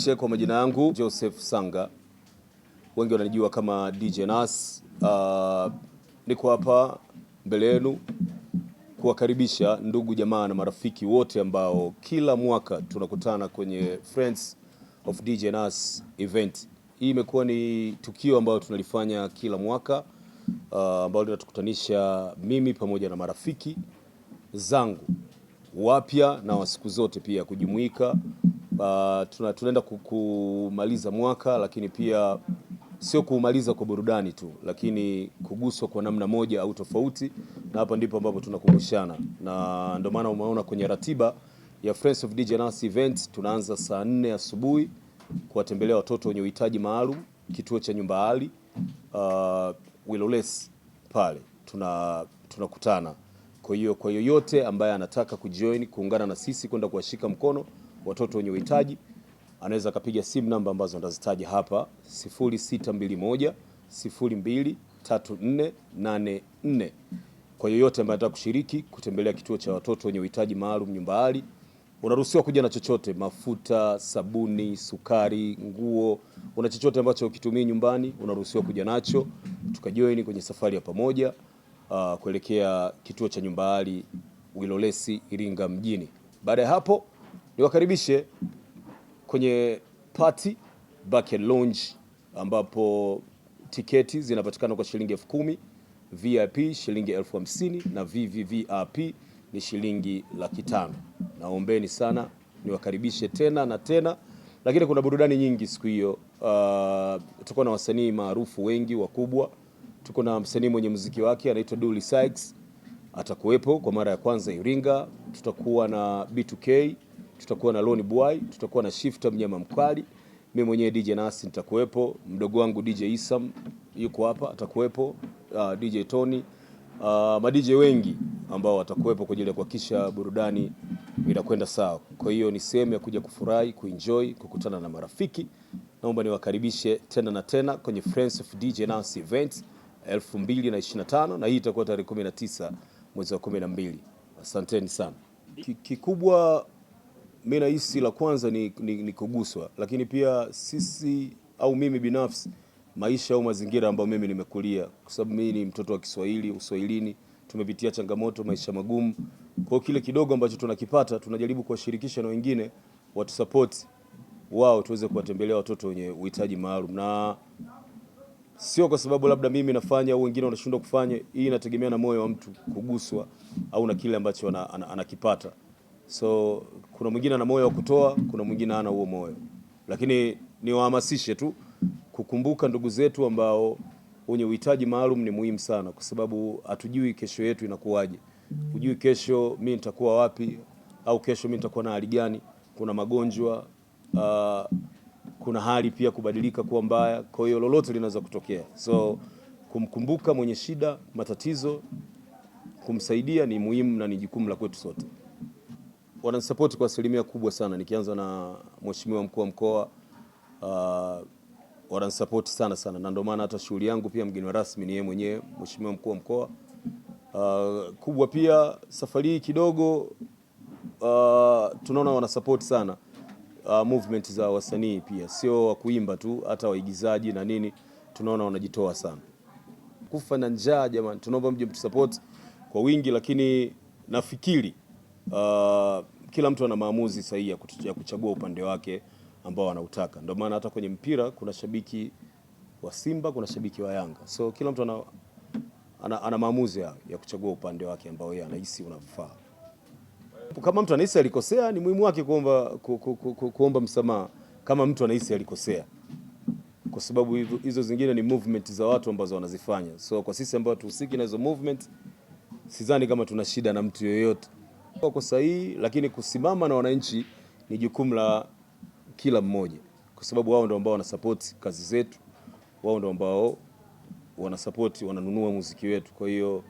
Kwa majina yangu Joseph Sanga, wengi wananijua kama DJ Nas. Niko hapa mbele yenu kuwakaribisha ndugu jamaa na marafiki wote ambao kila mwaka tunakutana kwenye Friends of DJ Nas event. Hii imekuwa ni tukio ambalo tunalifanya kila mwaka, ambalo linatukutanisha mimi pamoja na marafiki zangu wapya na wa siku zote pia kujumuika. Tunaenda kumaliza mwaka, lakini pia sio kumaliza kwa burudani tu, lakini kuguswa kwa namna moja au tofauti, na hapa ndipo ambapo tunakumbushana. Na ndio maana umeona kwenye ratiba ya Friends of DJ Nas event tunaanza saa 4 asubuhi kuwatembelea watoto wenye uhitaji maalum kituo cha Nyumba Ali, Willows pale tunakutana. Kwa hiyo kwa yoyote ambaye anataka kujoin kuungana na sisi kwenda kuwashika mkono watoto wenye uhitaji, anaweza kapiga simu namba ambazo ndazitaja hapa 0621 023484. Kwa yoyote ambaye anataka kushiriki kutembelea kituo cha watoto wenye uhitaji maalum Nyumba Ali, unaruhusiwa kuja na chochote: mafuta, sabuni, sukari, nguo. Una chochote ambacho ukitumia nyumbani unaruhusiwa kuja nacho, tukajoin kwenye safari ya pamoja kuelekea kituo cha Nyumba Ali Wilolesi Iringa mjini. Baada ya hapo niwakaribishe kwenye party Back and Lounge, ambapo tiketi zinapatikana kwa shilingi 10,000, VIP shilingi 50,000 na VVVIP ni shilingi 500,000. Naombeni sana niwakaribishe tena na tena, lakini kuna burudani nyingi siku hiyo. Tuko na wasanii maarufu wengi wakubwa. Tuko na msanii mwenye muziki wake anaitwa Dully Sykes, atakuwepo kwa mara ya kwanza Iringa. Tutakuwa na B2K, tutakuwa na Loni Boy, tutakuwa na Shifter mnyama mkali. Mimi mwenyewe DJ Nas nitakuwepo, mdogo wangu DJ Isam yuko hapa atakuwepo, DJ Tony, ma DJ wengi ambao watakuwepo kwa ajili ya kuhakikisha burudani inakwenda sawa. Kwa hiyo ni sehemu ya kuja kufurahi, kuenjoy, kukutana na marafiki. Naomba niwakaribishe tena na tena kwenye Friends of DJ Nas event 2025, na hii itakuwa tarehe 19 mwezi wa 12. Asanteni sana. Kikubwa mimi nahisi la kwanza ni kuguswa, lakini pia sisi au mimi binafsi, maisha au mazingira ambayo mimi nimekulia, kwa sababu mimi ni mtoto wa Kiswahili, uswahilini tumepitia changamoto, maisha magumu. Kwa kile kidogo ambacho tunakipata tunajaribu kuwashirikisha na wengine watu support wao, tuweze kuwatembelea watoto wenye uhitaji maalum, na sio kwa sababu labda mimi nafanya au wengine wanashindwa kufanya. Hii inategemea na moyo wa mtu kuguswa au na kile ambacho anakipata. So kuna mwingine ana moyo wa kutoa, kuna mwingine hana huo moyo, lakini niwahamasishe tu kukumbuka ndugu zetu ambao wenye uhitaji maalum. Ni muhimu sana, kwa sababu hatujui kesho yetu inakuwaje. Hujui kesho mimi nitakuwa wapi, au kesho mimi nitakuwa na hali gani. Kuna magonjwa, kuna hali pia kubadilika kuwa mbaya, kwa hiyo lolote linaweza kutokea. So kumkumbuka mwenye shida, matatizo, kumsaidia ni muhimu na ni jukumu la kwetu sote. Wananisupport kwa asilimia kubwa sana, nikianza na mheshimiwa mkuu wa mkoa. Wananisupport sana sana, na ndio maana hata shughuli yangu pia mgeni rasmi ni yeye mwenyewe, mheshimiwa mkuu wa mkoa. Kubwa pia safari hii kidogo tunaona wanasupport sana movement za wasanii pia, sio wa kuimba tu, hata waigizaji na nini, tunaona wanajitoa sana. Kufa na njaa jamani, tunaomba mje mtusupport kwa wingi, lakini nafikiri kila mtu ana maamuzi sahihi ya kuchagua upande wake ambao anautaka. Ndio maana hata kwenye mpira kuna shabiki wa Simba, kuna shabiki wa Yanga, so kila mtu ana maamuzi ya kuchagua upande wake ambao yeye anahisi unafaa. Kama mtu anahisi alikosea, ni muhimu wake kuomba msamaha kama mtu anahisi alikosea, kwa sababu hizo zingine ni movement za watu ambazo wanazifanya. So kwa sisi ambao tuhusiki na hizo movement, sidhani kama tuna shida na mtu yoyote. Kwa sahihi, lakini kusimama na wananchi ni jukumu la kila mmoja, kwa sababu wao ndio ambao wanasupport kazi zetu, wao ndio ambao wanasupport, wananunua muziki wetu. Kwa hiyo